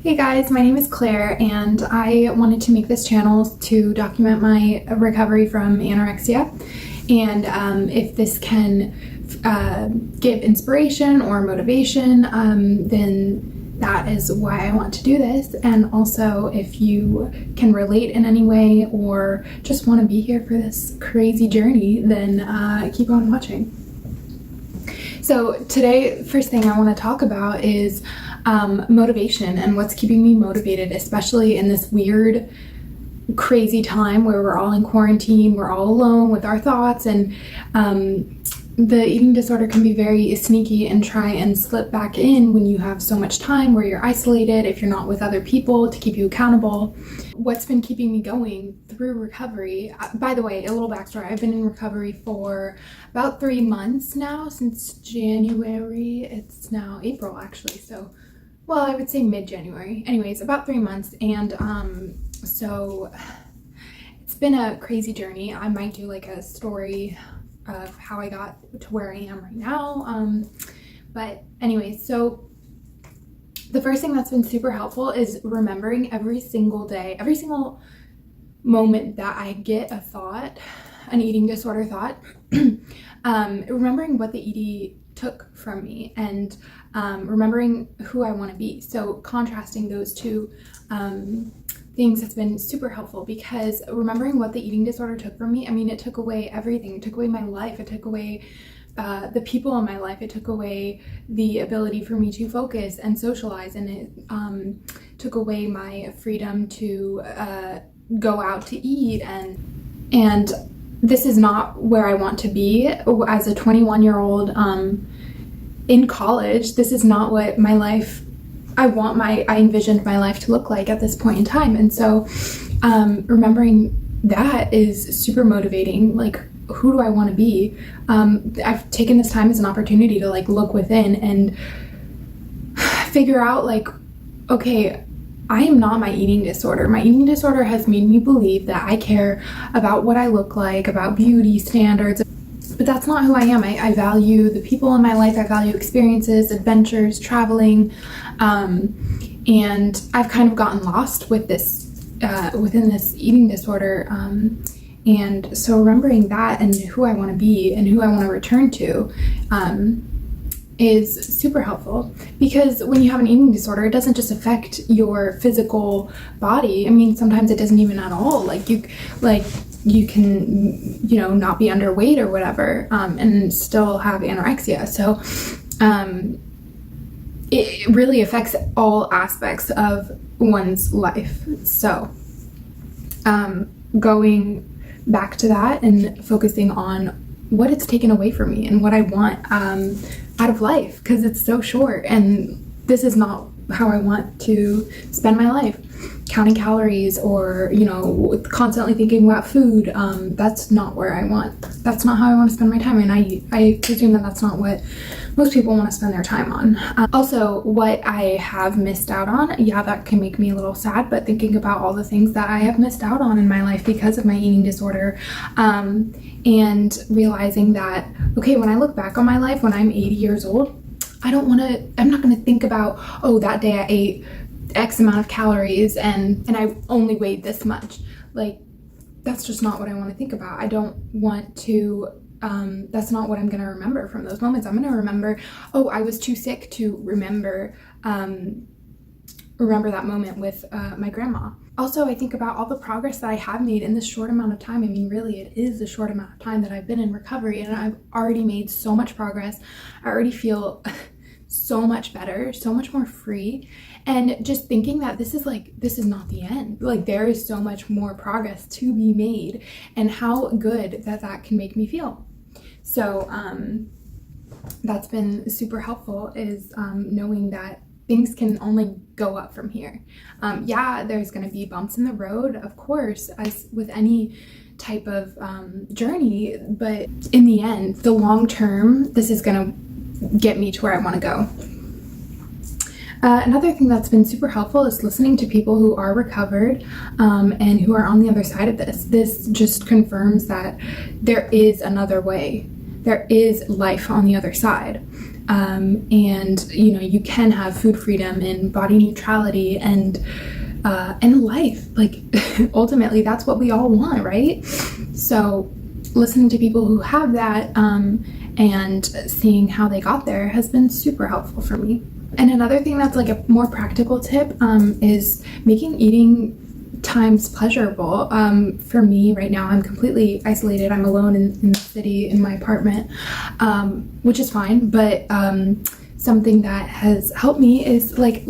Hey guys, my name is Claire and I wanted to make this channel to document my recovery from anorexia, and if this can give inspiration or motivation, then that is why I want to do this. And also, if you can relate in any way or just want to be here for this crazy journey, then keep on watching. So today, first thing I want to talk about is motivation and what's keeping me motivated, especially in this weird, crazy time where we're all in quarantine, we're all alone with our thoughts, and the eating disorder can be very sneaky and try and slip back in when you have so much time where you're isolated, if you're not with other people to keep you accountable. What's been keeping me going through recovery, by the way, a little backstory, I've been in recovery for about 3 months now, since January. It's now April actually, so well, I would say mid-January. Anyways, about 3 months, and so it's been a crazy journey. I might do like a story of how I got to where I am right now. But anyways, so the first thing that's been super helpful is remembering every single day, every single moment that I get a thought, an eating disorder thought, remembering what the ED took from me, and remembering who I want to be. So contrasting those two things has been super helpful, because remembering what the eating disorder took from me, I mean, it took away everything. It took away my life. It took away the people in my life. It took away the ability for me to focus and socialize, and it took away my freedom to go out to eat, and this is not where I want to be as a 21-year-old in college. This is not what my life, I envisioned my life to look like at this point in time. And so remembering that is super motivating. Like, who do I want to be? I've taken this time as an opportunity to like look within and figure out like, okay, I am not my eating disorder. My eating disorder has made me believe that I care about what I look like, about beauty standards, but that's not who I am. I value the people in my life. I value experiences, adventures, traveling, and I've kind of gotten lost with this, within this eating disorder, and so remembering that and who I want to be and who I want to return to, is super helpful, because when you have an eating disorder, it doesn't just affect your physical body. I mean, sometimes it doesn't even at all. Like you can, not be underweight or whatever, and still have anorexia. So it really affects all aspects of one's life. So going back to that and focusing on what it's taken away from me and what I want out of life, because it's so short, and this is not how I want to spend my life. Counting calories or constantly thinking about food, that's not where I want. That's not how I want to spend my time, and I presume that that's not what most people want to spend their time on. Also, what I have missed out on, yeah, that can make me a little sad, but thinking about all the things that I have missed out on in my life because of my eating disorder, and realizing that, okay, when I look back on my life when I'm 80 years old, I'm not going to think about, oh, that day I ate X amount of calories and I only weighed this much. Like, that's just not what I want to think about. I don't want to, that's not what I'm going to remember from those moments. I'm going to remember, oh, I was too sick to remember that moment with my grandma. Also, I think about all the progress that I have made in this short amount of time. I mean, really, it is the short amount of time that I've been in recovery, and I've already made so much progress. I already feel so much better, so much more free. And just thinking that this is not the end. Like, there is so much more progress to be made, and how good that can make me feel. So that's been super helpful, is knowing that things can only go up from here. Yeah, there's going to be bumps in the road, of course, as with any type of journey, but in the end, the long term, this is going to get me to where I want to go. Another thing that's been super helpful is listening to people who are recovered and who are on the other side of this. This just confirms that there is another way. There is life on the other side. and you can have food freedom and body neutrality and life. Like ultimately that's what we all want, right? So listening to people who have that and seeing how they got there has been super helpful for me. And another thing that's like a more practical tip is making eating times pleasurable. For me right now, I'm completely isolated. I'm alone in the city in my apartment, which is fine, but something that has helped me is like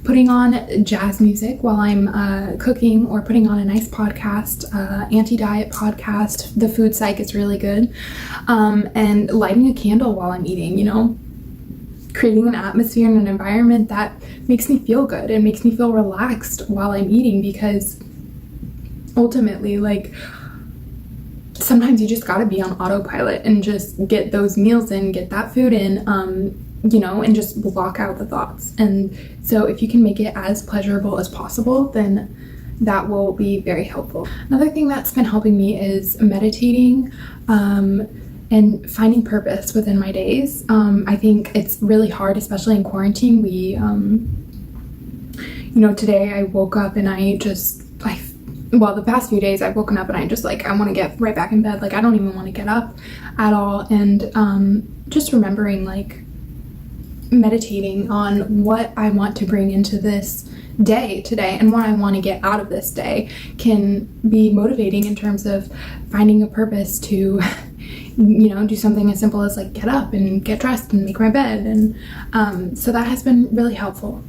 putting on jazz music while I'm cooking, or putting on a nice podcast, anti-diet podcast. The Food Psych is really good. And lighting a candle while I'm eating, creating an atmosphere and an environment that makes me feel good and makes me feel relaxed while I'm eating, because ultimately, like, sometimes you just gotta be on autopilot and just get those meals in, get that food in, and just block out the thoughts. And so if you can make it as pleasurable as possible, then that will be very helpful. Another thing that's been helping me is meditating, and finding purpose within my days. I think it's really hard, especially in quarantine. Today I woke up and the past few days I've woken up and I want to get right back in bed. Like, I don't even want to get up at all. And just remembering, like, meditating on what I want to bring into this day today and what I want to get out of this day can be motivating in terms of finding a purpose to do something as simple as like get up and get dressed and make my bed. And so that has been really helpful.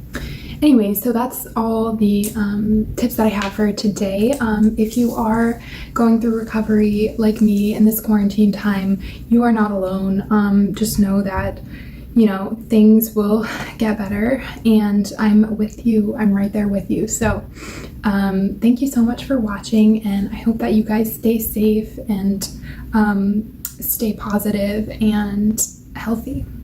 Anyway, so that's all the tips that I have for today. If you are going through recovery like me in this quarantine time, you are not alone. Just know that things will get better, and I'm with you. I'm right there with you. So thank you so much for watching, and I hope that you guys stay safe and stay positive and healthy.